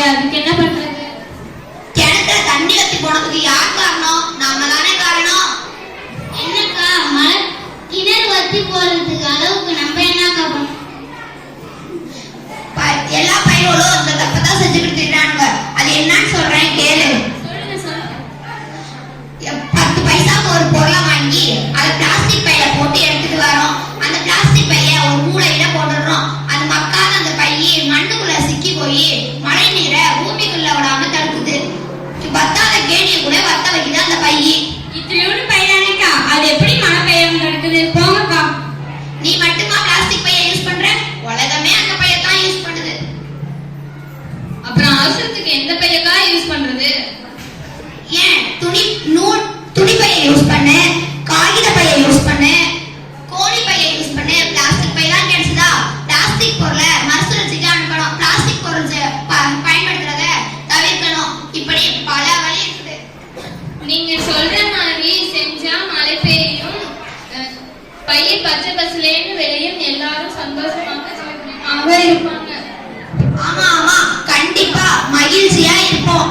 அதுக்கு என்ன பண்றது? கிணத்துல தண்ணி வத்தி போனதுக்கு யார் காரணம்? நாம தானே காரணம். என்னக்கா மழை கிணறு வத்தி போறதுக்கு அளவுக்கு நம்ம என்னக்கா பண்ணோம்? எல்லா பையனும் அந்த தப்பதான் செஞ்சுக்கிட்டு இருக்கானுங்க. அது என்னன்னு சொல்றேன் கேளு. 10 பைசாக்கு ஒரு பொருளை வாங்கி அதை பிளாஸ்டிக் பையில போட்டு எடுத்துட்டு வரோம். அந்த பிளாஸ்டிக் பைய ஒரு மூளையில போட்டுடுறோம். அது மக்காத அந்த பைய மண்ணுக்குள்ள சிக்கி போய் மழை நீரை பூமிக்குள்ள விடாம தடுக்குது. வத்தாத கேணியை கூட வத்த வைக்குது அந்த பைய. இத்தனையோடு பையனானேக்கா, அது எப்படி மழை பெய்யாம தடுக்குது? போங்கக்கா. நீ மட்டுமா பிளாஸ்டிக் பைய யூஸ் பண்ற? உலகமே அந்த பையத்தான் யூஸ் பண்ணுது. அப்புறம் அவசரத்துக்கு எந்த பையக்கா யூஸ் பண்றது? ஏன் துணி பைய யூஸ் பண்ணு, காகித பைய யூஸ் பண்ணு, கோழி பைய யூஸ் பண்ணு. பிளாஸ்டிக் பையெல்லாம் கிடைச்சதா? பிளாஸ்டிக் பொருளை மறுசுழற்சிக்கு அனுப்பணும். பிளாஸ்டிக் பொருள் பயன்படுத்துறத தவிர்க்கணும். இப்படி பல வழி இருக்குது. நீங்க சொல்ற மாதிரி செஞ்சா மழை பெய்யும், பயிர் பச்சை பசலேன்னு விளையும், எல்லாரும் சந்தோஷமாக இருப்பாங்க. ஆமா ஆமா, கண்டிப்பா மகிழ்ச்சியா இருப்போம்.